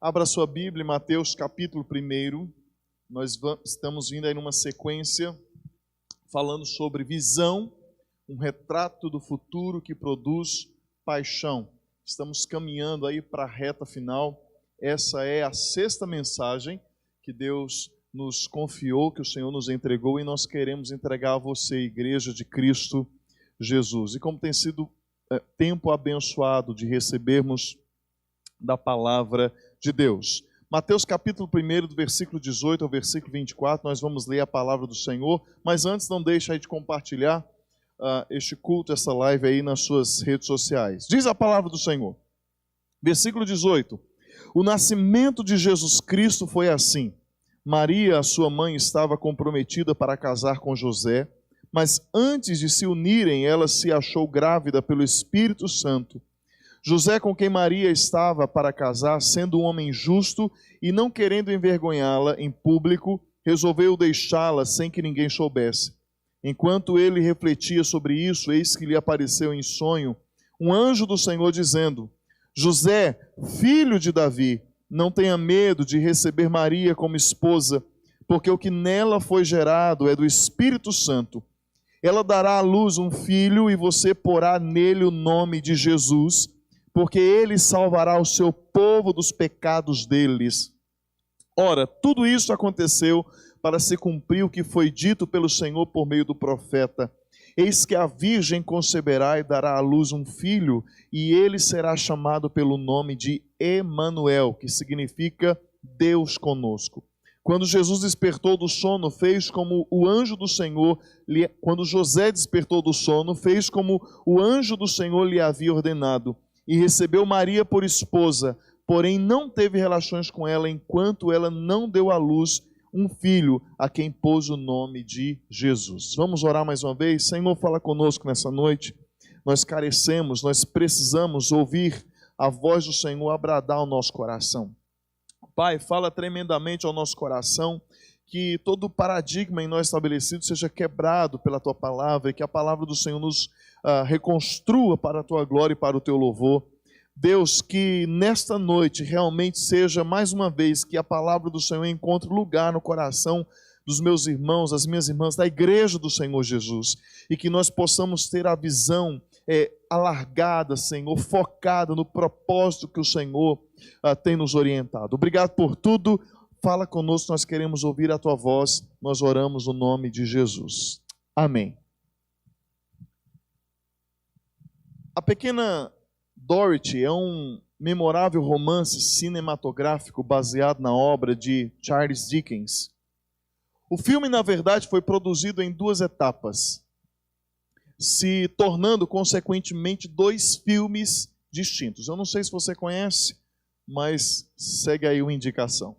Abra sua Bíblia em Mateus capítulo 1. Estamos vindo aí numa sequência falando sobre visão, um retrato do futuro que produz paixão. Estamos caminhando aí para a reta final. Essa é a 6ª mensagem que Deus nos confiou, que o Senhor nos entregou, e nós queremos entregar a você, Igreja de Cristo Jesus. E como tem sido tempo abençoado de recebermos da palavra de Deus. Mateus capítulo 1, do versículo 18 ao versículo 24, nós vamos ler a palavra do Senhor, mas antes não deixe aí de compartilhar este culto, essa live aí nas suas redes sociais. Diz a palavra do Senhor, versículo 18: O nascimento de Jesus Cristo foi assim. Maria, a sua mãe, estava comprometida para casar com José, mas antes de se unirem, ela se achou grávida pelo Espírito Santo. José, com quem Maria estava para casar, sendo um homem justo e não querendo envergonhá-la em público, resolveu deixá-la sem que ninguém soubesse. Enquanto ele refletia sobre isso, eis que lhe apareceu em sonho um anjo do Senhor dizendo: José, filho de Davi, não tenha medo de receber Maria como esposa, porque o que nela foi gerado é do Espírito Santo. Ela dará à luz um filho e você porá nele o nome de Jesus, porque ele salvará o seu povo dos pecados deles. Ora, tudo isso aconteceu para se cumprir o que foi dito pelo Senhor por meio do profeta. Eis que a virgem conceberá e dará à luz um filho, e ele será chamado pelo nome de Emanuel, que significa Deus conosco. Quando Jesus despertou do sono, fez como o anjo do Senhor, quando José despertou do sono, fez como o anjo do Senhor lhe havia ordenado, e recebeu Maria por esposa, porém não teve relações com ela enquanto ela não deu à luz um filho, a quem pôs o nome de Jesus. Vamos orar mais uma vez? Senhor, fala conosco nessa noite. Nós carecemos, nós precisamos ouvir a voz do Senhor abradar ao nosso coração. Pai, fala tremendamente ao nosso coração, que todo o paradigma em nós estabelecido seja quebrado pela Tua palavra, e que a palavra do Senhor nos reconstrua para a Tua glória e para o Teu louvor. Deus, que nesta noite realmente seja mais uma vez que a palavra do Senhor encontre lugar no coração dos meus irmãos, das minhas irmãs, da igreja do Senhor Jesus, e que nós possamos ter a visão alargada, Senhor, focada no propósito que o Senhor tem nos orientado. Obrigado por tudo. Fala conosco, nós queremos ouvir a Tua voz. Nós oramos no nome de Jesus. Amém. A Pequena Dorothy é um memorável romance cinematográfico baseado na obra de Charles Dickens. O filme, na verdade, foi produzido em 2 etapas, se tornando, consequentemente, 2 filmes distintos. Eu não sei se você conhece, mas segue aí uma indicação.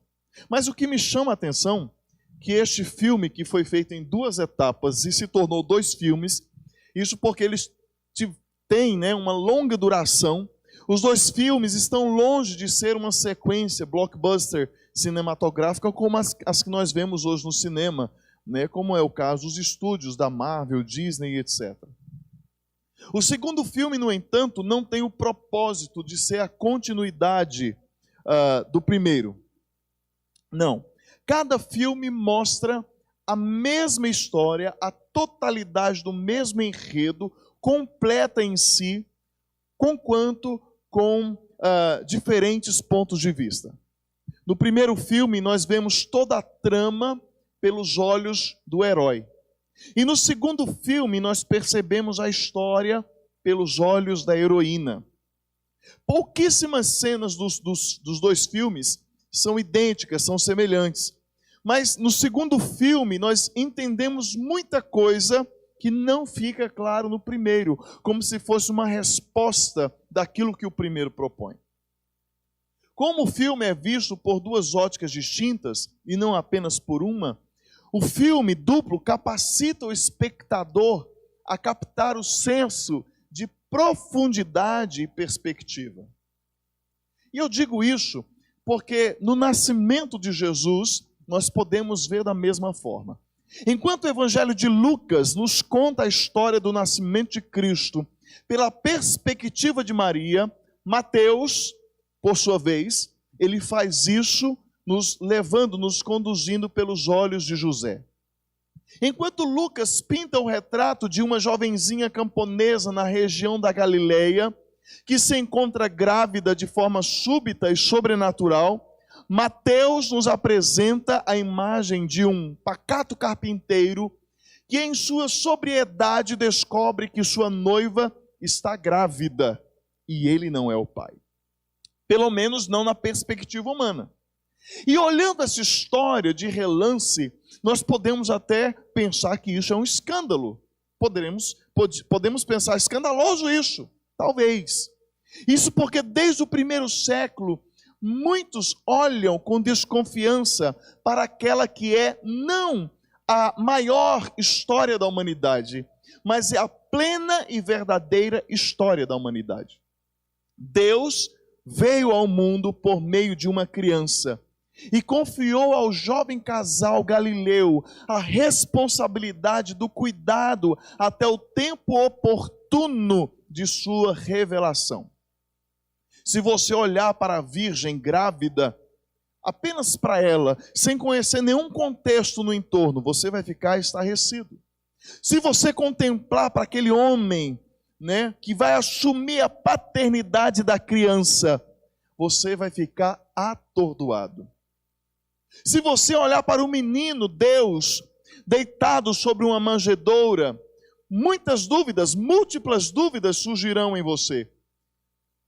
Mas o que me chama a atenção é que este filme, que foi feito em 2 etapas e se tornou 2 filmes, isso porque eles têm uma longa duração. Os 2 filmes estão longe de ser uma sequência blockbuster cinematográfica como as que nós vemos hoje no cinema, como é o caso dos estúdios da Marvel, Disney, etc. O segundo filme, no entanto, não tem o propósito de ser a continuidade do primeiro. Não. Cada filme mostra a mesma história, a totalidade do mesmo enredo, completa em si, conquanto com diferentes pontos de vista. No primeiro filme, nós vemos toda a trama pelos olhos do herói. E no segundo filme, nós percebemos a história pelos olhos da heroína. Pouquíssimas cenas dos 2 filmes são idênticas, são semelhantes. Mas no segundo filme, nós entendemos muita coisa que não fica claro no primeiro, como se fosse uma resposta daquilo que o primeiro propõe. Como o filme é visto por 2 óticas distintas, e não apenas por uma, o filme duplo capacita o espectador a captar o senso de profundidade e perspectiva. E eu digo isso porque no nascimento de Jesus, nós podemos ver da mesma forma. Enquanto o Evangelho de Lucas nos conta a história do nascimento de Cristo pela perspectiva de Maria, Mateus, por sua vez, ele faz isso nos levando, nos conduzindo pelos olhos de José. Enquanto Lucas pinta o retrato de uma jovenzinha camponesa na região da Galileia, que se encontra grávida de forma súbita e sobrenatural, Mateus nos apresenta a imagem de um pacato carpinteiro que em sua sobriedade descobre que sua noiva está grávida e ele não é o pai. Pelo menos não na perspectiva humana. E olhando essa história de relance, nós podemos até pensar que isso é um escândalo. Podemos pensar, escandaloso isso, talvez. Isso porque desde o primeiro século, muitos olham com desconfiança para aquela que é não a maior história da humanidade, mas é a plena e verdadeira história da humanidade. Deus veio ao mundo por meio de uma criança e confiou ao jovem casal galileu a responsabilidade do cuidado até o tempo oportuno de sua revelação. Se você olhar para a virgem grávida, apenas para ela, sem conhecer nenhum contexto no entorno, você vai ficar estarrecido. Se você contemplar para aquele homem, que vai assumir a paternidade da criança, você vai ficar atordoado. Se você olhar para o menino Deus, deitado sobre uma manjedoura, muitas dúvidas, múltiplas dúvidas surgirão em você.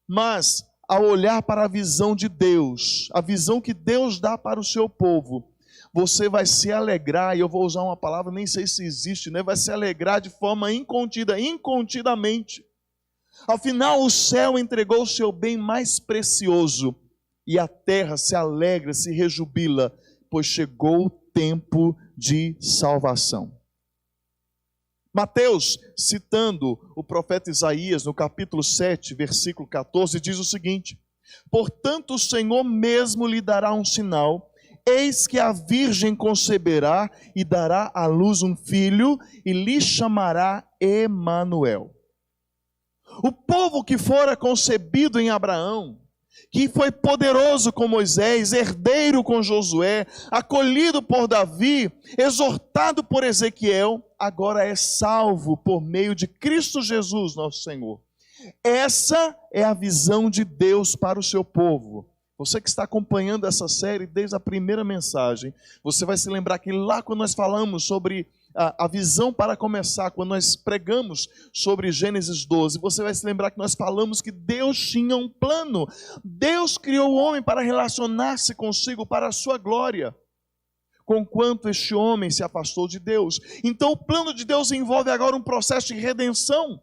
Mas, ao olhar para a visão de Deus, a visão que Deus dá para o seu povo, você vai se alegrar, e eu vou usar uma palavra, nem sei se existe, vai se alegrar de forma incontidamente. Afinal, o céu entregou o seu bem mais precioso, e a terra se alegra, se rejubila, pois chegou o tempo de salvação. Mateus, citando o profeta Isaías, no capítulo 7, versículo 14, diz o seguinte: portanto o Senhor mesmo lhe dará um sinal, eis que a virgem conceberá e dará à luz um filho, e lhe chamará Emanuel. O povo que fora concebido em Abraão, que foi poderoso com Moisés, herdeiro com Josué, acolhido por Davi, exortado por Ezequiel, agora é salvo por meio de Cristo Jesus, nosso Senhor. Essa é a visão de Deus para o seu povo. Você que está acompanhando essa série desde a primeira mensagem, você vai se lembrar que lá quando nós falamos sobre a visão para começar, quando nós pregamos sobre Gênesis 12, você vai se lembrar que nós falamos que Deus tinha um plano. Deus criou o homem para relacionar-se consigo para a sua glória, conquanto este homem se afastou de Deus. Então o plano de Deus envolve agora um processo de redenção.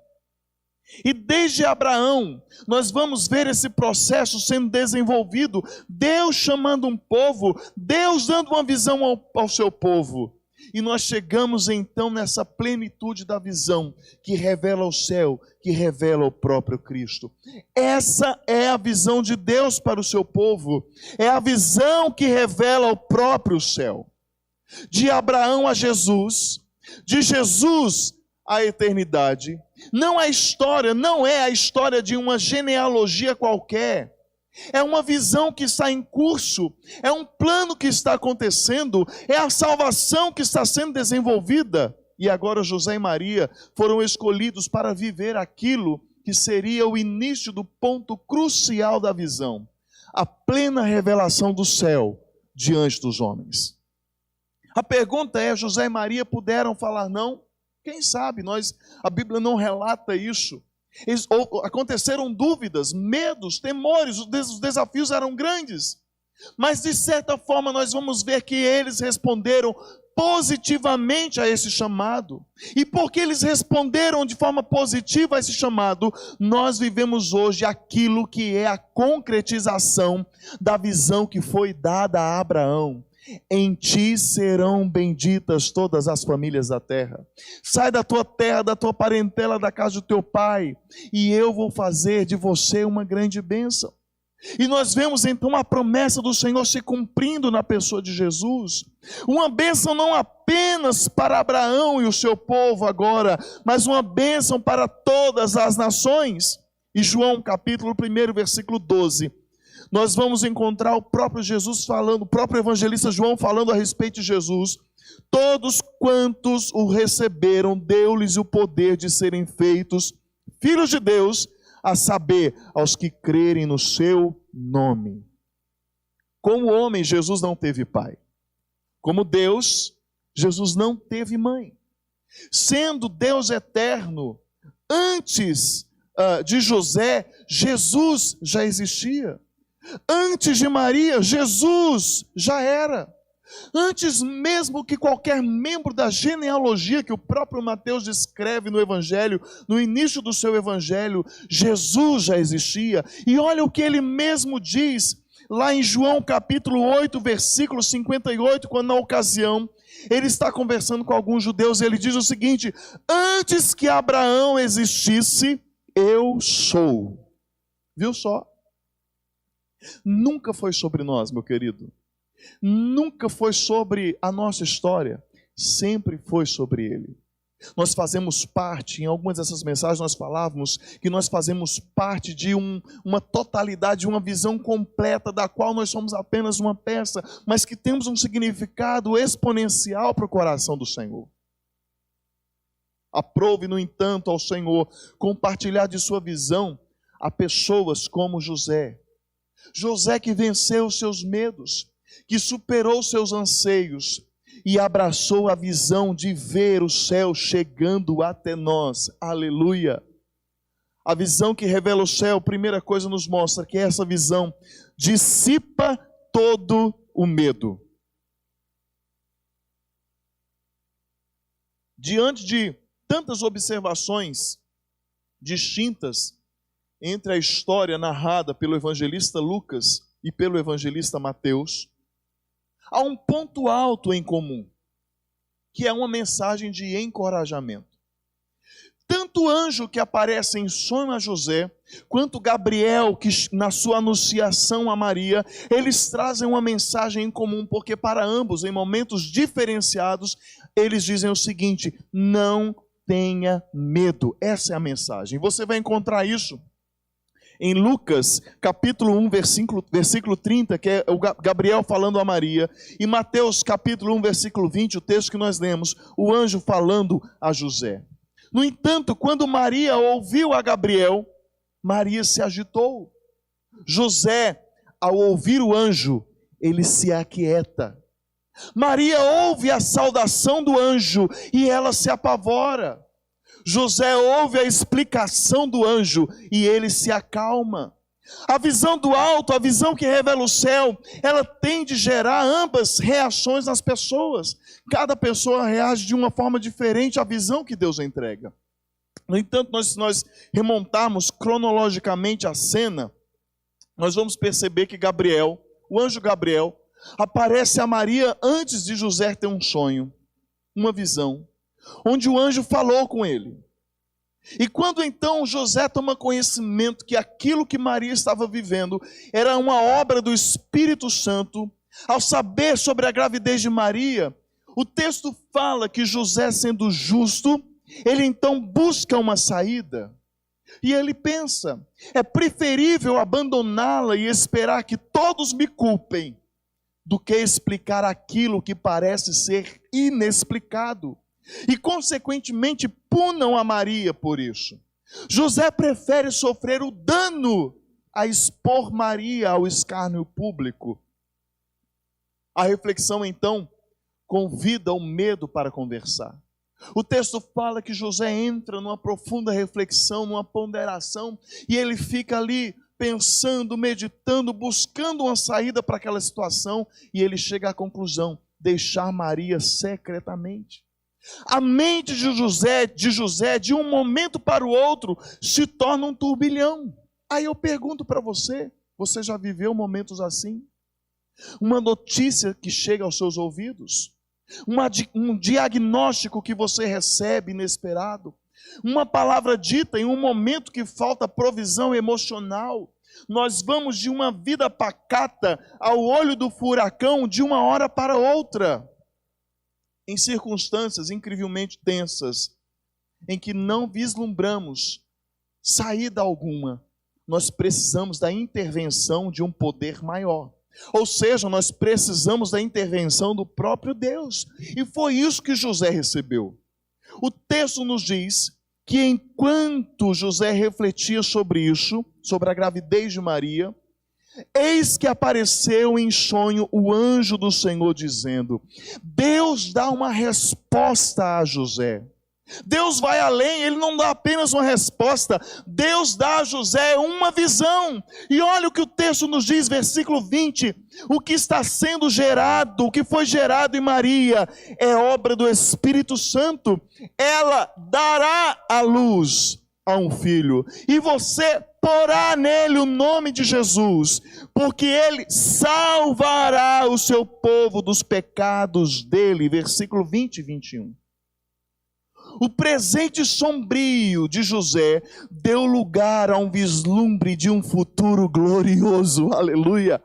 E desde Abraão, nós vamos ver esse processo sendo desenvolvido, Deus chamando um povo, Deus dando uma visão ao seu povo. E nós chegamos então nessa plenitude da visão, que revela o céu, que revela o próprio Cristo. Essa é a visão de Deus para o seu povo, é a visão que revela o próprio céu. De Abraão a Jesus, de Jesus à eternidade. Não é a história de uma genealogia qualquer. É uma visão que está em curso, é um plano que está acontecendo, é a salvação que está sendo desenvolvida. E agora José e Maria foram escolhidos para viver aquilo que seria o início do ponto crucial da visão, a plena revelação do céu diante dos homens. A pergunta é: José e Maria puderam falar não? Quem sabe? A Bíblia não relata isso. Aconteceram dúvidas, medos, temores, os desafios eram grandes. Mas de certa forma nós vamos ver que eles responderam positivamente a esse chamado. E porque eles responderam de forma positiva a esse chamado, nós vivemos hoje aquilo que é a concretização da visão que foi dada a Abraão. Em ti serão benditas todas as famílias da terra. Sai da tua terra, da tua parentela, da casa do teu pai, e eu vou fazer de você uma grande bênção. E nós vemos então a promessa do Senhor se cumprindo na pessoa de Jesus. Uma bênção não apenas para Abraão e o seu povo agora, mas uma bênção para todas as nações. E João capítulo 1, versículo 12, nós vamos encontrar o próprio Jesus falando, o próprio evangelista João falando a respeito de Jesus. Todos quantos o receberam, deu-lhes o poder de serem feitos filhos de Deus, a saber, aos que crerem no seu nome. Como homem, Jesus não teve pai. Como Deus, Jesus não teve mãe. Sendo Deus eterno, antes de José, Jesus já existia. Antes de Maria, Jesus já era. Antes mesmo que qualquer membro da genealogia que o próprio Mateus descreve no Evangelho, no início do seu Evangelho, Jesus já existia. E olha o que ele mesmo diz lá em João capítulo 8, versículo 58, quando na ocasião ele está conversando com alguns judeus, ele diz o seguinte: antes que Abraão existisse, eu sou. Viu só? Nunca foi sobre nós, meu querido. Nunca foi sobre a nossa história. Sempre foi sobre ele. Nós fazemos parte, em algumas dessas mensagens nós falávamos que nós fazemos parte de uma totalidade, uma visão completa da qual nós somos apenas uma peça, mas que temos um significado exponencial para o coração do Senhor. Aprove, no entanto, ao Senhor compartilhar de sua visão a pessoas como José. José que venceu os seus medos, que superou seus anseios e abraçou a visão de ver o céu chegando até nós. Aleluia! A visão que revela o céu, primeira coisa nos mostra que essa visão dissipa todo o medo. Diante de tantas observações distintas entre a história narrada pelo evangelista Lucas e pelo evangelista Mateus, há um ponto alto em comum, que é uma mensagem de encorajamento. Tanto o anjo que aparece em sonho a José, quanto Gabriel, que na sua anunciação a Maria, eles trazem uma mensagem em comum, porque para ambos, em momentos diferenciados, eles dizem o seguinte: não tenha medo. Essa é a mensagem. Você vai encontrar isso em Lucas, capítulo 1, versículo 30, que é o Gabriel falando a Maria, e Mateus, capítulo 1, versículo 20, o texto que nós lemos, o anjo falando a José. No entanto, quando Maria ouviu a Gabriel, Maria se agitou. José, ao ouvir o anjo, ele se aquieta. Maria ouve a saudação do anjo e ela se apavora. José ouve a explicação do anjo e ele se acalma. A visão do alto, a visão que revela o céu, ela tem de gerar ambas reações nas pessoas. Cada pessoa reage de uma forma diferente à visão que Deus entrega. No entanto, se nós remontarmos cronologicamente a cena, nós vamos perceber que Gabriel, o anjo Gabriel, aparece a Maria antes de José ter um sonho, uma visão, onde o anjo falou com ele. E quando então José toma conhecimento que aquilo que Maria estava vivendo era uma obra do Espírito Santo, ao saber sobre a gravidez de Maria, o texto fala que José, sendo justo, ele então busca uma saída. E ele pensa: é preferível abandoná-la e esperar que todos me culpem, do que explicar aquilo que parece ser inexplicado. E consequentemente punam a Maria por isso. José prefere sofrer o dano a expor Maria ao escárnio público. A reflexão então convida o medo para conversar. O texto fala que José entra numa profunda reflexão, numa ponderação, e ele fica ali pensando, meditando, buscando uma saída para aquela situação, e ele chega à conclusão: deixar Maria secretamente. A mente de José, de um momento para o outro, se torna um turbilhão. Aí eu pergunto para você: você já viveu momentos assim? Uma notícia que chega aos seus ouvidos, um diagnóstico que você recebe inesperado, uma palavra dita em um momento que falta provisão emocional. Nós vamos de uma vida pacata ao olho do furacão de uma hora para outra, em circunstâncias incrivelmente tensas, em que não vislumbramos saída alguma. nós precisamos da intervenção de um poder maior. Ou seja, nós precisamos da intervenção do próprio Deus. E foi isso que José recebeu. O texto nos diz que enquanto José refletia sobre isso, sobre a gravidez de Maria, eis que apareceu em sonho o anjo do Senhor dizendo: Deus dá uma resposta a José. Deus vai além, Ele não dá apenas uma resposta, Deus dá a José uma visão. E olha o que o texto nos diz, versículo 20, o que está sendo gerado, o que foi gerado em Maria, é obra do Espírito Santo. Ela dará à luz a um filho, e você porá nele o nome de Jesus, porque ele salvará o seu povo dos pecados dele. Versículo 20 e 21. O presente sombrio de José deu lugar a um vislumbre de um futuro glorioso, aleluia.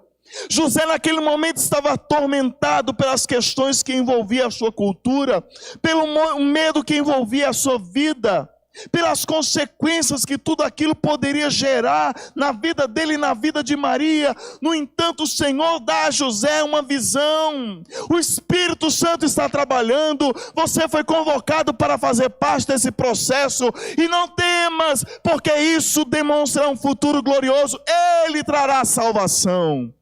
José naquele momento estava atormentado pelas questões que envolviam a sua cultura, pelo medo que envolvia a sua vida, pelas consequências que tudo aquilo poderia gerar na vida dele e na vida de Maria. No entanto, o Senhor dá a José uma visão. O Espírito Santo está trabalhando. Você foi convocado para fazer parte desse processo, e não temas, porque isso demonstra um futuro glorioso. Ele trará salvação.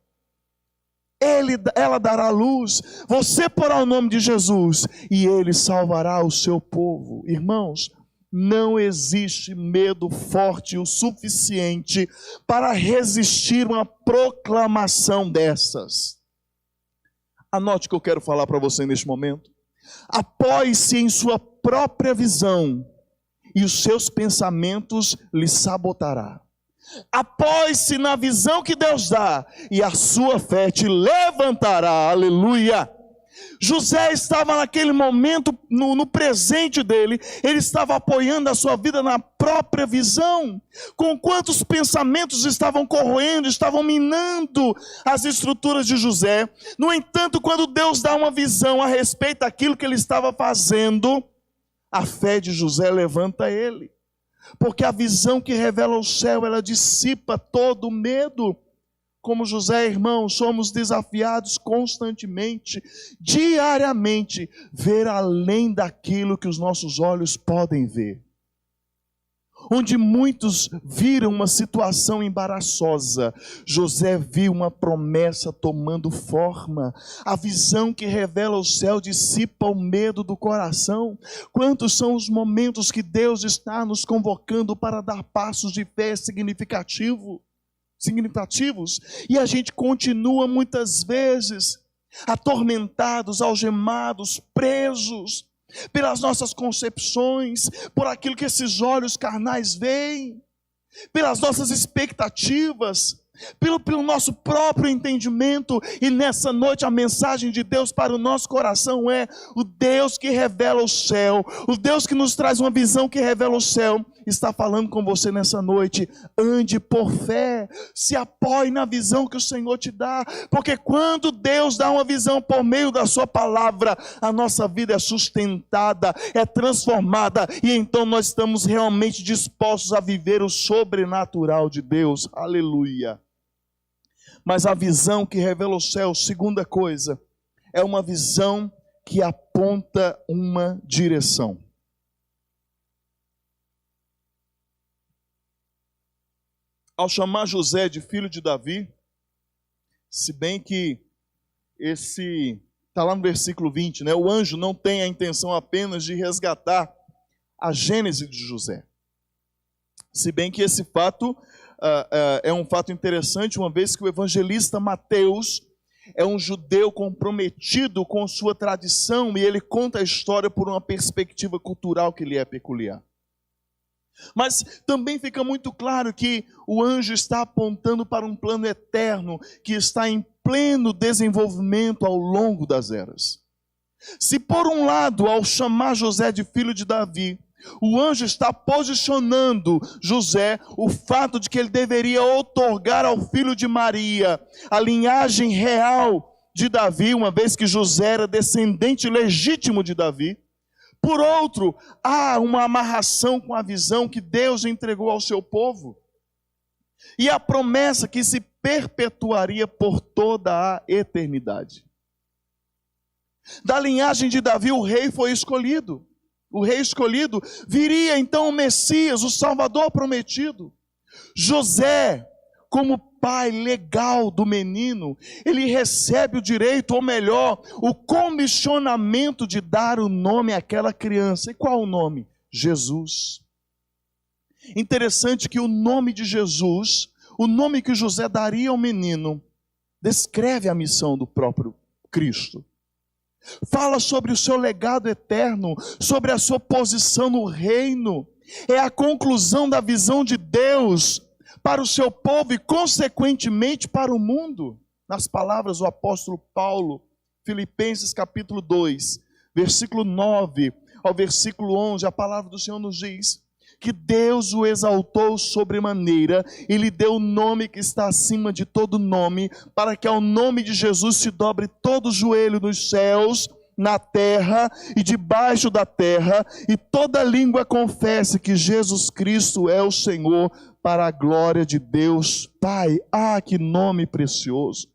Ela dará luz, você porá o nome de Jesus, e ele salvará o seu povo. Irmãos, não existe medo forte o suficiente para resistir uma proclamação dessas. Anote o que eu quero falar para você neste momento. Apoie-se em sua própria visão, e os seus pensamentos lhe sabotará. Apoie-se na visão que Deus dá, e a sua fé te levantará, aleluia. José estava naquele momento, no presente dele, ele estava apoiando a sua vida na própria visão. Com quantos pensamentos estavam corroendo, estavam minando as estruturas de José. No entanto, quando Deus dá uma visão a respeito daquilo que ele estava fazendo, a fé de José levanta ele. Porque a visão que revela o céu, ela dissipa todo o medo. Como José, irmãos, somos desafiados constantemente, diariamente, ver além daquilo que os nossos olhos podem ver. Onde muitos viram uma situação embaraçosa, José viu uma promessa tomando forma. A visão que revela o céu dissipa o medo do coração. Quantos são os momentos que Deus está nos convocando para dar passos de fé significativos, e a gente continua muitas vezes atormentados, algemados, presos pelas nossas concepções, por aquilo que esses olhos carnais veem, pelas nossas expectativas, pelo nosso próprio entendimento. E nessa noite a mensagem de Deus para o nosso coração é: o Deus que revela o céu, o Deus que nos traz uma visão que revela o céu, está falando com você nessa noite. Ande por fé, se apoie na visão que o Senhor te dá, porque quando Deus dá uma visão por meio da sua palavra, a nossa vida é sustentada, é transformada, e então nós estamos realmente dispostos a viver o sobrenatural de Deus, aleluia. Mas a visão que revela o céu, segunda coisa, é uma visão que aponta uma direção. Ao chamar José de filho de Davi, se bem que esse está lá no versículo 20, né? O anjo não tem a intenção apenas de resgatar a gênese de José. Se bem que esse fato é um fato interessante, uma vez que o evangelista Mateus é um judeu comprometido com sua tradição, e ele conta a história por uma perspectiva cultural que lhe é peculiar. Mas também fica muito claro que o anjo está apontando para um plano eterno que está em pleno desenvolvimento ao longo das eras. Se por um lado, ao chamar José de filho de Davi, o anjo está posicionando José, o fato de que ele deveria outorgar ao filho de Maria a linhagem real de Davi, uma vez que José era descendente legítimo de Davi. Por outro, há uma amarração com a visão que Deus entregou ao seu povo. e a promessa que se perpetuaria por toda a eternidade. Da linhagem de Davi, o rei foi escolhido. O rei escolhido, viria então o Messias, o Salvador prometido. José, como pai legal do menino, ele recebe o direito, ou melhor, o comissionamento de dar o nome àquela criança. E qual o nome? Jesus. Interessante que o nome de Jesus, o nome que José daria ao menino, descreve a missão do próprio Cristo. Fala sobre o seu legado eterno, sobre a sua posição no reino. É a conclusão da visão de Deus para o seu povo e, consequentemente, para o mundo. Nas palavras do apóstolo Paulo, Filipenses capítulo 2, versículo 9 ao versículo 11, a palavra do Senhor nos diz que Deus o exaltou sobremaneira e lhe deu o nome que está acima de todo nome, para que ao nome de Jesus se dobre todo o joelho nos céus, na terra e debaixo da terra, e toda língua confesse que Jesus Cristo é o Senhor, para a glória de Deus Pai. Ah, que nome precioso,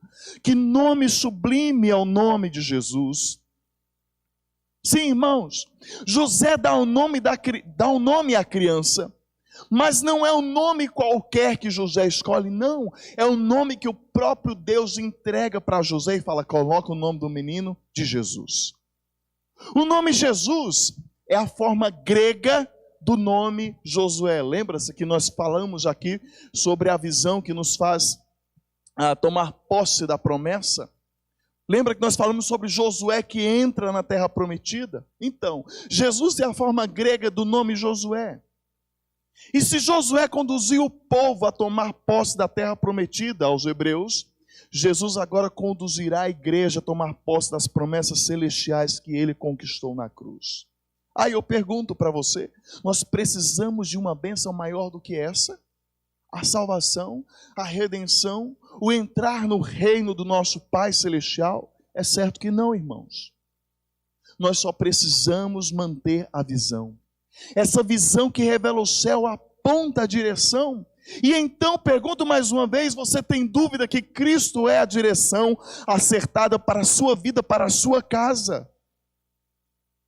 que nome sublime é o nome de Jesus. Sim, irmãos, José dá um nome à criança, mas não é um nome qualquer que José escolhe, não. É o nome que o próprio Deus entrega para José e fala: coloca o nome do menino de Jesus. O nome Jesus é a forma grega do nome Josué. Lembra-se que nós falamos aqui sobre a visão que nos faz tomar posse da promessa? Lembra que nós falamos sobre Josué que entra na terra prometida? Então, Jesus é a forma grega do nome Josué. E se Josué conduziu o povo a tomar posse da terra prometida aos hebreus, Jesus agora conduzirá a igreja a tomar posse das promessas celestiais que ele conquistou na cruz. Aí eu pergunto para você, nós precisamos de uma bênção maior do que essa? A salvação, a redenção, o entrar no reino do nosso Pai Celestial? É certo que não, irmãos. Nós só precisamos manter a visão. Essa visão que revela o céu aponta a direção. E então pergunto mais uma vez, você tem dúvida que Cristo é a direção acertada para a sua vida, para a sua casa?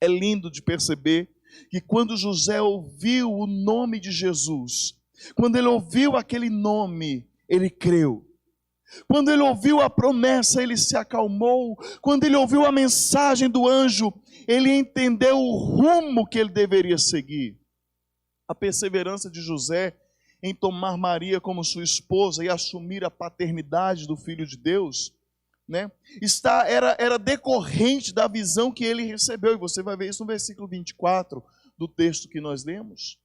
É lindo de perceber que quando José ouviu o nome de Jesus, quando ele ouviu aquele nome, ele creu. Quando ele ouviu a promessa, ele se acalmou. Quando ele ouviu a mensagem do anjo, ele entendeu o rumo que ele deveria seguir. A perseverança de José em tomar Maria como sua esposa e assumir a paternidade do Filho de Deus, né, era decorrente da visão que ele recebeu. E você vai ver isso no versículo 24 do texto que nós lemos.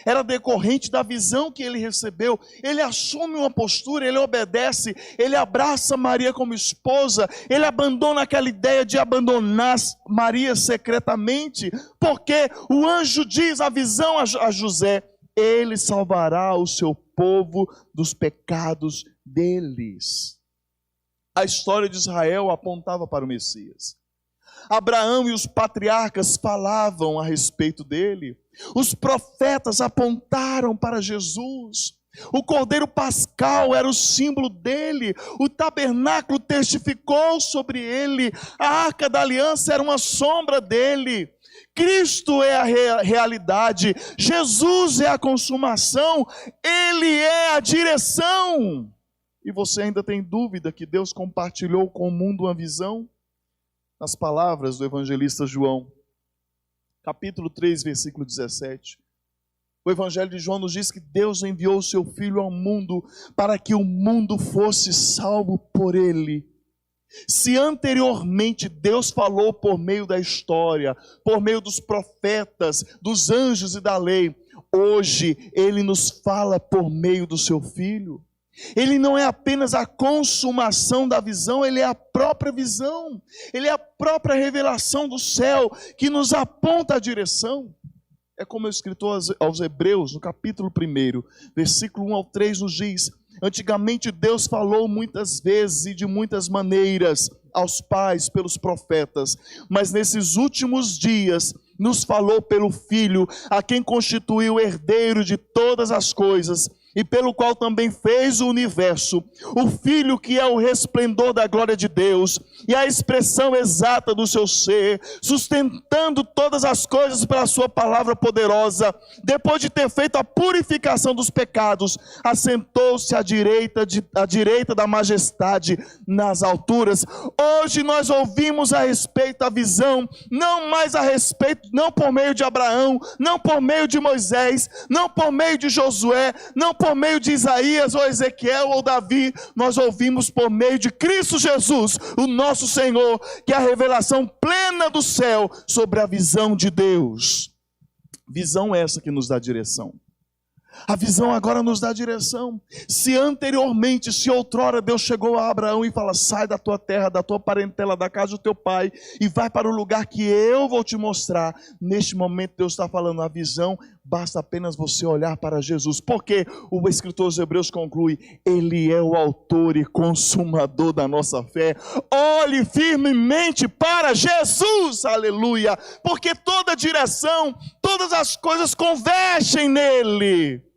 Era decorrente da visão que ele recebeu. Ele assume uma postura, ele obedece, ele abraça Maria como esposa, ele abandona aquela ideia de abandonar Maria secretamente, porque o anjo diz a visão a José: ele salvará o seu povo dos pecados deles. A história de Israel apontava para o Messias. Abraão e os patriarcas falavam a respeito dele. Os profetas apontaram para Jesus. O Cordeiro Pascal era o símbolo dele. O tabernáculo testificou sobre ele. A Arca da Aliança era uma sombra dele. Cristo é a realidade. Jesus é a consumação. Ele é a direção. E você ainda tem dúvida que Deus compartilhou com o mundo uma visão? Nas palavras do evangelista João, capítulo 3, versículo 17. O evangelho de João nos diz que Deus enviou o seu Filho ao mundo para que o mundo fosse salvo por ele. Se anteriormente Deus falou por meio da história, por meio dos profetas, dos anjos e da lei, hoje Ele nos fala por meio do seu Filho. Ele não é apenas a consumação da visão, ele é a própria visão. Ele é a própria revelação do céu que nos aponta a direção. É como o escritor aos Hebreus, no capítulo 1, versículo 1 ao 3, nos diz: antigamente Deus falou muitas vezes e de muitas maneiras aos pais pelos profetas, mas nesses últimos dias nos falou pelo Filho, a quem constituiu herdeiro de todas as coisas, e pelo qual também fez o universo, o Filho que é o resplendor da glória de Deus e a expressão exata do seu ser, sustentando todas as coisas pela sua palavra poderosa, depois de ter feito a purificação dos pecados, assentou-se à direita da majestade nas alturas. Hoje nós ouvimos a respeito da visão, não mais a respeito, não por meio de Abraão, não por meio de Moisés, não por meio de Josué, não por meio de Isaías ou Ezequiel ou Davi, nós ouvimos por meio de Cristo Jesus, o nosso Senhor, que é a revelação plena do céu sobre a visão de Deus. Visão essa que nos dá direção. A visão agora nos dá direção. Se anteriormente, se outrora Deus chegou a Abraão e fala: sai da tua terra, da tua parentela, da casa do teu pai e vai para o lugar que eu vou te mostrar. Neste momento Deus está falando: a visão, basta apenas você olhar para Jesus. Porque o escritor aos Hebreus conclui: Ele é o autor e consumador da nossa fé. Olhe firmemente para Jesus, aleluia, porque toda direção, todas as coisas convergem nele.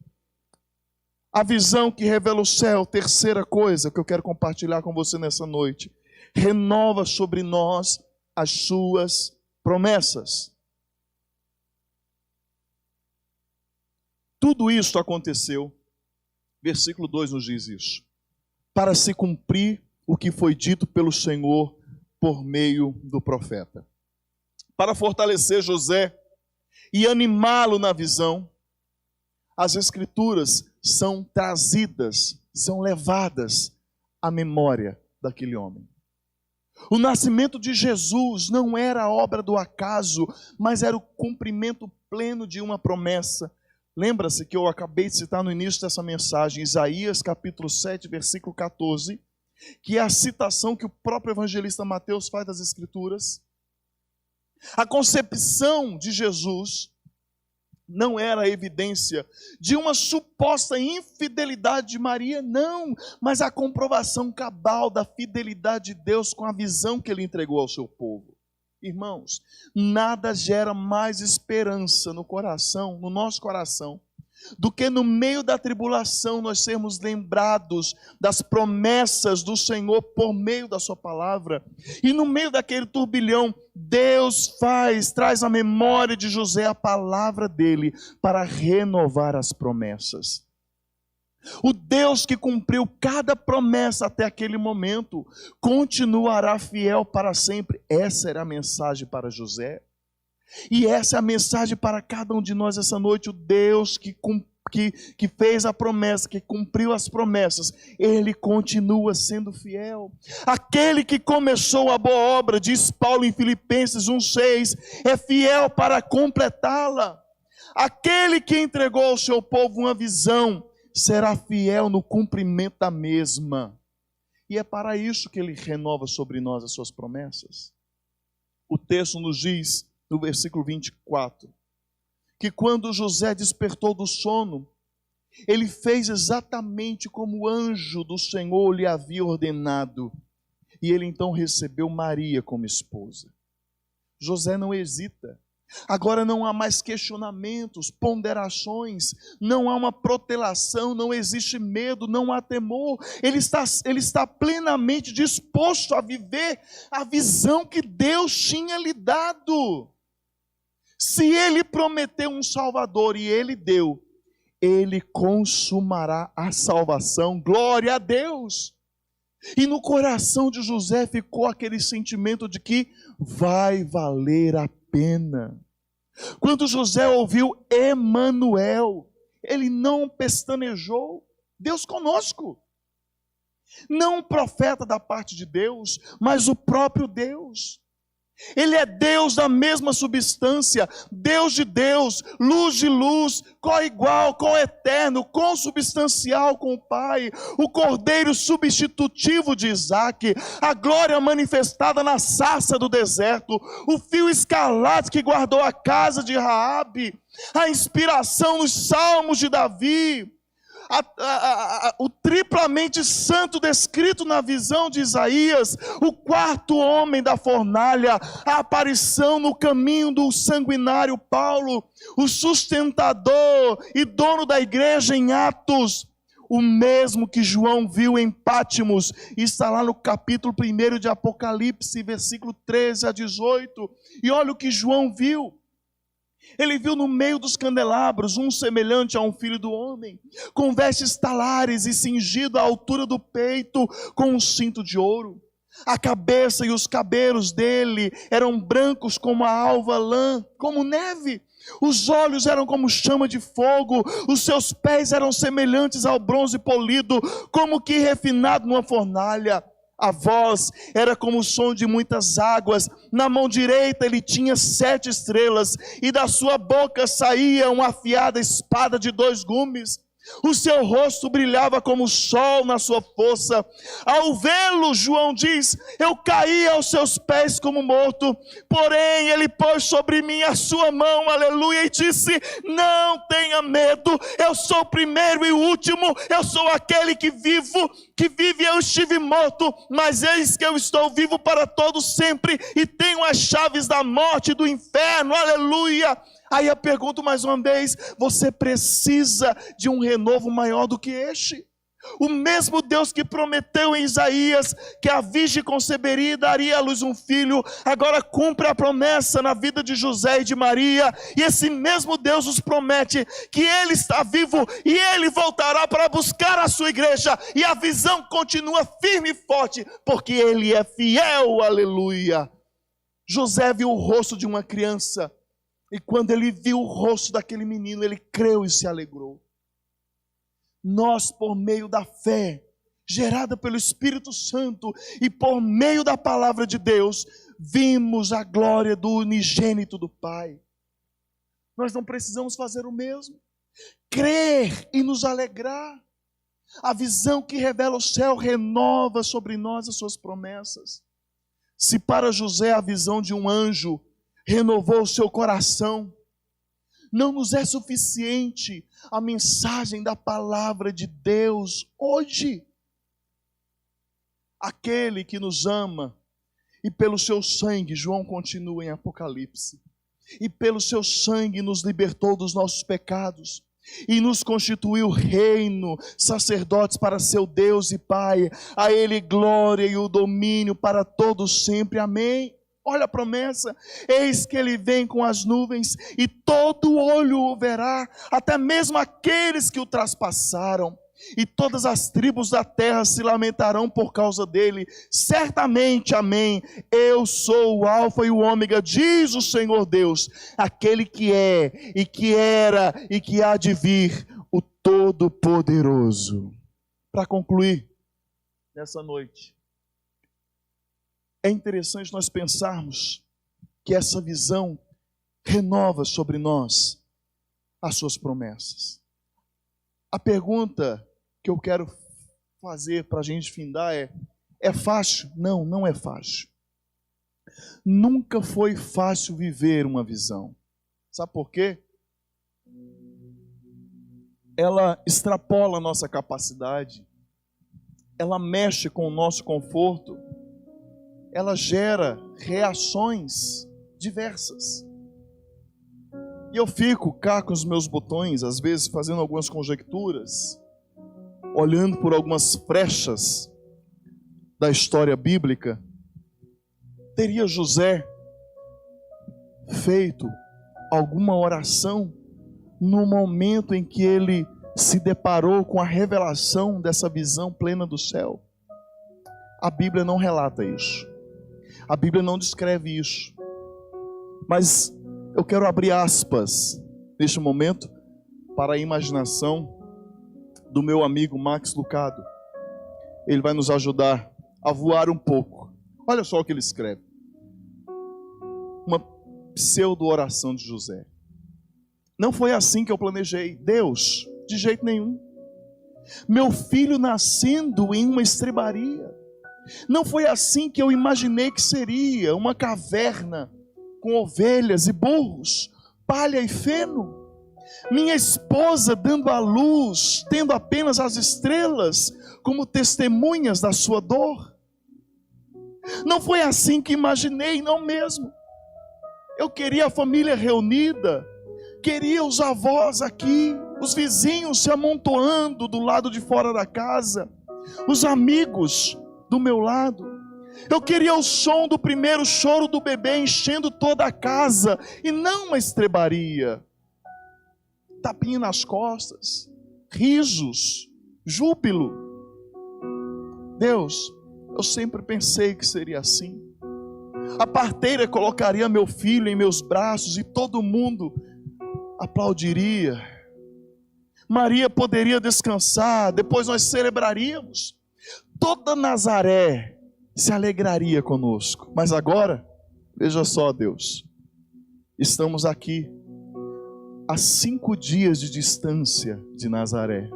A visão que revela o céu, terceira coisa que eu quero compartilhar com você nessa noite: renova sobre nós as suas promessas. Tudo isso aconteceu, versículo 2 nos diz isso, para se cumprir o que foi dito pelo Senhor por meio do profeta. Para fortalecer José e animá-lo na visão, as Escrituras são trazidas, são levadas à memória daquele homem. O nascimento de Jesus não era obra do acaso, mas era o cumprimento pleno de uma promessa. Lembra-se que eu acabei de citar no início dessa mensagem, Isaías capítulo 7, versículo 14, que é a citação que o próprio evangelista Mateus faz das Escrituras. A concepção de Jesus não era a evidência de uma suposta infidelidade de Maria, não, mas a comprovação cabal da fidelidade de Deus com a visão que ele entregou ao seu povo. Irmãos, nada gera mais esperança no coração, no nosso coração, do que no meio da tribulação nós sermos lembrados das promessas do Senhor por meio da sua palavra. E no meio daquele turbilhão, Deus traz à memória de José a palavra dele para renovar as promessas. O Deus que cumpriu cada promessa até aquele momento continuará fiel para sempre. Essa era a mensagem para José. E essa é a mensagem para cada um de nós essa noite. O Deus que fez a promessa, que cumpriu as promessas, Ele continua sendo fiel. Aquele que começou a boa obra, diz Paulo em Filipenses 1,6, é fiel para completá-la. Aquele que entregou ao seu povo uma visão, será fiel no cumprimento da mesma. E é para isso que Ele renova sobre nós as suas promessas. O texto nos diz, no versículo 24, que quando José despertou do sono, ele fez exatamente como o anjo do Senhor lhe havia ordenado, e ele então recebeu Maria como esposa. José não hesita. Agora não há mais questionamentos, ponderações, não há uma protelação, não existe medo, não há temor. Ele está plenamente disposto a viver a visão que Deus tinha lhe dado. Se Ele prometeu um Salvador e Ele deu, Ele consumará a salvação. Glória a Deus! E no coração de José ficou aquele sentimento de que vai valer a pena. Quando José ouviu Emanuel, ele não pestanejou. Deus conosco. Não um profeta da parte de Deus, mas o próprio Deus. Ele é Deus da mesma substância, Deus de Deus, luz de luz, coigual, coeterno, consubstancial com o Pai, o Cordeiro substitutivo de Isaac, a glória manifestada na sarça do deserto, o fio escarlate que guardou a casa de Raabe, a inspiração nos salmos de Davi, o triplamente santo descrito na visão de Isaías, o quarto homem da fornalha, a aparição no caminho do sanguinário Paulo, o sustentador e dono da igreja em Atos, o mesmo que João viu em Pátimos, está lá no capítulo 1 de Apocalipse, versículo 13 a 18, e olha o que João viu. Ele viu no meio dos candelabros um semelhante a um filho do homem, com vestes talares e cingido à altura do peito com um cinto de ouro. A cabeça e os cabelos dele eram brancos como a alva lã, como neve. Os olhos eram como chama de fogo, os seus pés eram semelhantes ao bronze polido, como que refinado numa fornalha. A voz era como o som de muitas águas. Na mão direita ele tinha 7 estrelas, e da sua boca saía uma afiada espada de 2 gumes. O seu rosto brilhava como o sol na sua força. Ao vê-lo, João diz, eu caí aos seus pés como morto. Porém, ele pôs sobre mim a sua mão, aleluia, e disse, não tenha medo, eu sou o primeiro e o último, eu sou aquele que vive, eu estive morto, mas eis que eu estou vivo para todo sempre, e tenho as chaves da morte e do inferno, aleluia. Aí eu pergunto mais uma vez, você precisa de um renovo maior do que este? O mesmo Deus que prometeu em Isaías que a virgem conceberia e daria à luz um filho, agora cumpre a promessa na vida de José e de Maria, e esse mesmo Deus nos promete que Ele está vivo e Ele voltará para buscar a sua igreja, e a visão continua firme e forte, porque Ele é fiel, aleluia. José viu o rosto de uma criança, e quando ele viu o rosto daquele menino, ele creu e se alegrou. Nós, por meio da fé, gerada pelo Espírito Santo, e por meio da palavra de Deus, vimos a glória do unigênito do Pai. Nós não precisamos fazer o mesmo. Crer e nos alegrar. A visão que revela o céu renova sobre nós as suas promessas. Se para José a visão de um anjo renovou o seu coração, não nos é suficiente a mensagem da palavra de Deus hoje. Aquele que nos ama, e pelo seu sangue, João continua em Apocalipse, e pelo seu sangue nos libertou dos nossos pecados, e nos constituiu reino, sacerdotes para seu Deus e Pai, a Ele glória e o domínio para todos sempre, amém. Olha a promessa, eis que ele vem com as nuvens, e todo olho o verá, até mesmo aqueles que o traspassaram, e todas as tribos da terra se lamentarão por causa dele, certamente, amém, eu sou o alfa e o ômega, diz o Senhor Deus, aquele que é, e que era, e que há de vir, o Todo-Poderoso. Para concluir, nessa noite, é interessante nós pensarmos que essa visão renova sobre nós as suas promessas. A pergunta que eu quero fazer para a gente findar é fácil? Não, não é fácil. Nunca foi fácil viver uma visão. Sabe por quê? Ela extrapola a nossa capacidade, ela mexe com o nosso conforto, ela gera reações diversas. E eu fico cá com os meus botões, às vezes fazendo algumas conjecturas, olhando por algumas frechas da história bíblica. Teria José feito alguma oração no momento em que ele se deparou com a revelação dessa visão plena do céu? A Bíblia não relata isso. A Bíblia não descreve isso. Mas eu quero abrir aspas neste momento para a imaginação do meu amigo Max Lucado. Ele vai nos ajudar a voar um pouco. Olha só o que ele escreve. Uma pseudo-oração de José. Não foi assim que eu planejei. Deus, de jeito nenhum. Meu filho nascendo em uma estrebaria. Não foi assim que eu imaginei que seria, uma caverna com ovelhas e burros, palha e feno. Minha esposa dando à luz, tendo apenas as estrelas como testemunhas da sua dor. Não foi assim que imaginei, não mesmo. Eu queria a família reunida, queria os avós aqui, os vizinhos se amontoando do lado de fora da casa, os amigos do meu lado. Eu queria o som do primeiro choro do bebê enchendo toda a casa, e não uma estrebaria. Tapinha nas costas, risos, júbilo. Deus, eu sempre pensei que seria assim. A parteira colocaria meu filho em meus braços e todo mundo aplaudiria. Maria poderia descansar, depois nós celebraríamos. Toda Nazaré se alegraria conosco. Mas agora, veja só, Deus, estamos aqui a 5 dias de distância de Nazaré.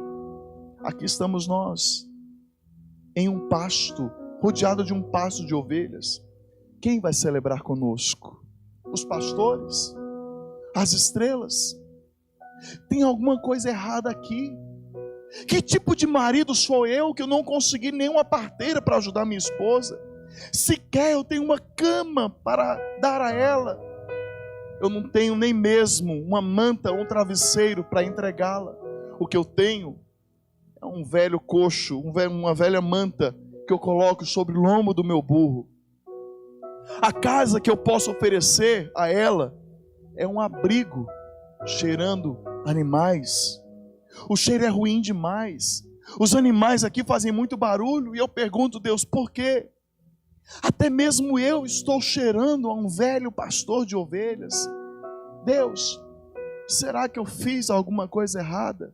Aqui estamos nós, em um pasto, rodeado de um pasto de ovelhas. Quem vai celebrar conosco? Os pastores? As estrelas? Tem alguma coisa errada aqui? Que tipo de marido sou eu que eu não consegui nenhuma parteira para ajudar minha esposa? Sequer eu tenho uma cama para dar a ela. Eu não tenho nem mesmo uma manta ou um travesseiro para entregá-la. O que eu tenho é um velho coxo, uma velha manta que eu coloco sobre o lombo do meu burro. A casa que eu posso oferecer a ela é um abrigo cheirando animais. O cheiro é ruim demais. Os animais aqui fazem muito barulho e eu pergunto, Deus, por quê? Até mesmo eu estou cheirando a um velho pastor de ovelhas. Deus, será que eu fiz alguma coisa errada?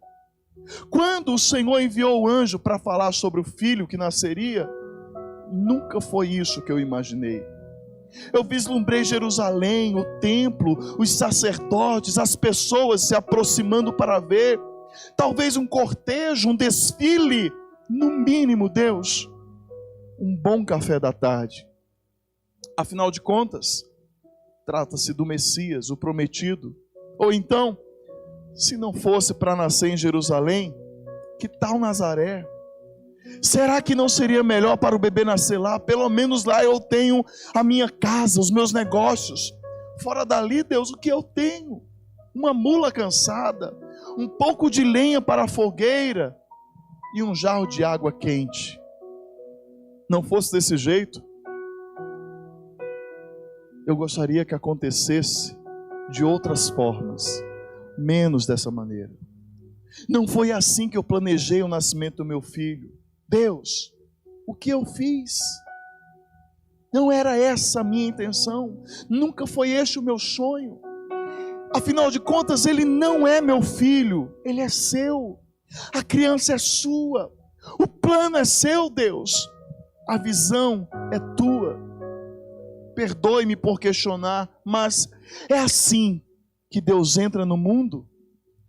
Quando o Senhor enviou o anjo para falar sobre o filho que nasceria, nunca foi isso que eu imaginei. Eu vislumbrei Jerusalém, o templo, os sacerdotes, as pessoas se aproximando para ver, talvez um cortejo, um desfile, no mínimo, Deus, um bom café da tarde. Afinal de contas, trata-se do Messias, o prometido. Ou então, se não fosse para nascer em Jerusalém, que tal Nazaré? Será que não seria melhor para o bebê nascer lá? Pelo menos lá eu tenho a minha casa, os meus negócios. Fora dali, Deus, o que eu tenho? Uma mula cansada, um pouco de lenha para a fogueira e um jarro de água quente. Não fosse desse jeito, eu gostaria que acontecesse de outras formas, menos dessa maneira. Não foi assim que eu planejei o nascimento do meu filho. Deus, o que eu fiz? Não era essa a minha intenção, nunca foi este o meu sonho. Afinal de contas, ele não é meu filho, ele é seu. A criança é sua, o plano é seu, Deus. A visão é tua. Perdoe-me por questionar, mas é assim que Deus entra no mundo?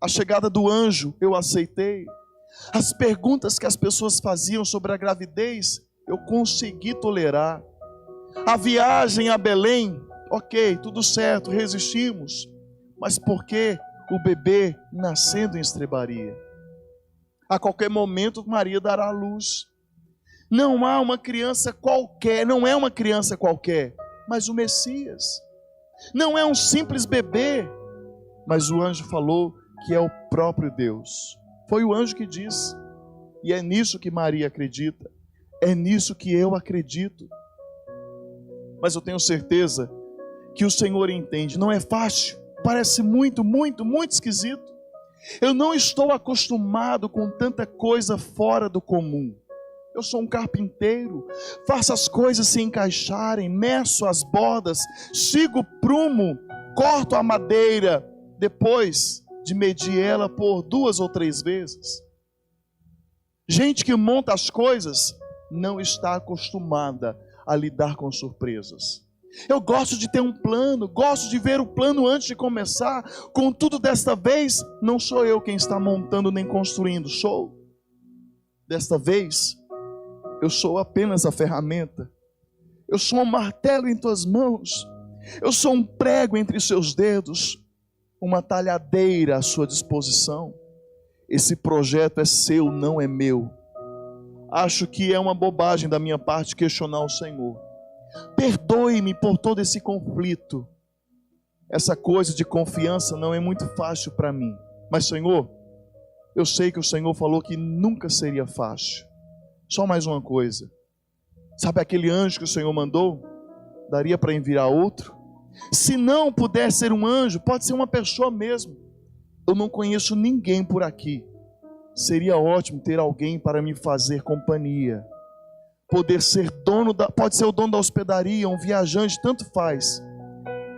A chegada do anjo eu aceitei. As perguntas que as pessoas faziam sobre a gravidez, eu consegui tolerar. A viagem a Belém, ok, tudo certo, resistimos. Mas por que o bebê nascendo em estrebaria? A qualquer momento Maria dará à luz. Não há uma criança qualquer, não é uma criança qualquer, mas o Messias. Não é um simples bebê, mas o anjo falou que é o próprio Deus. Foi o anjo que disse, e é nisso que Maria acredita, é nisso que eu acredito. Mas eu tenho certeza que o Senhor entende, não é fácil, parece muito esquisito. Eu não estou acostumado com tanta coisa fora do comum. Eu sou um carpinteiro, faço as coisas se encaixarem, meço as bordas, sigo o prumo, corto a madeira, depois de medir ela por 2 ou 3 vezes. Gente que monta as coisas não está acostumada a lidar com surpresas. Eu gosto de ter um plano, gosto de ver o plano antes de começar. Contudo, desta vez, não sou eu quem está montando nem construindo, sou. Desta vez, eu sou apenas a ferramenta. Eu sou um martelo em tuas mãos. Eu sou um prego entre seus dedos, uma talhadeira à sua disposição. Esse projeto é seu, não é meu. Acho que é uma bobagem da minha parte questionar o Senhor. Perdoe-me por todo esse conflito. Essa coisa de confiança não é muito fácil para mim. Mas, Senhor, Eu sei que o Senhor falou que nunca seria fácil. Só mais uma coisa. Sabe aquele anjo que o Senhor mandou? Daria para enviar outro? Se não puder ser um anjo, pode ser uma pessoa mesmo. Eu não conheço ninguém por aqui. Seria ótimo ter alguém para me fazer companhia. Poder ser pode ser o dono da hospedaria, um viajante, tanto faz.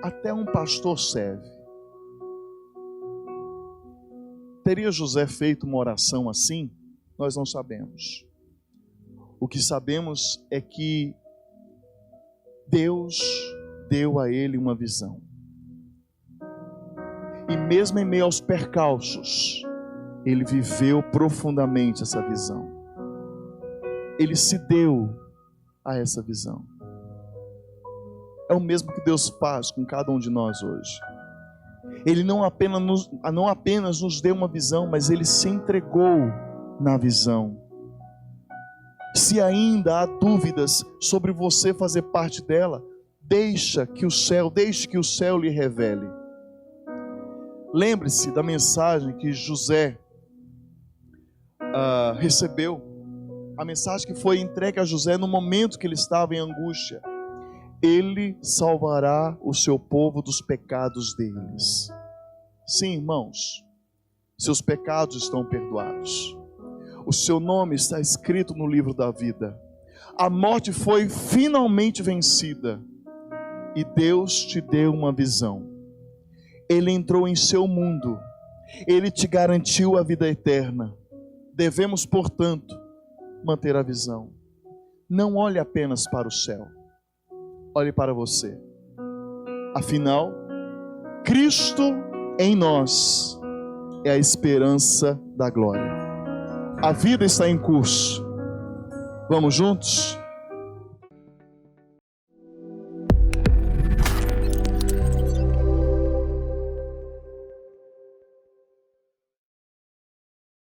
Até um pastor serve. Teria José feito uma oração assim? Nós não sabemos. O que sabemos é que Deus deu a ele uma visão. E mesmo em meio aos percalços, ele viveu profundamente essa visão. Ele se deu a essa visão. É o mesmo que Deus faz com cada um de nós hoje. Ele não apenas nos deu uma visão, mas Ele se entregou na visão. Se ainda há dúvidas sobre você fazer parte dela, deixe que o céu lhe revele. Lembre-se da mensagem que José recebeu, a mensagem que foi entregue a José no momento que ele estava em angústia. Ele salvará o seu povo dos pecados deles. Sim, irmãos, seus pecados estão perdoados. O seu nome está escrito no livro da vida. A morte foi finalmente vencida. E Deus te deu uma visão. Ele entrou em seu mundo. Ele te garantiu a vida eterna. Devemos, portanto, manter a visão. Não olhe apenas para o céu. Olhe para você. Afinal, Cristo em nós é a esperança da glória. A vida está em curso. Vamos juntos?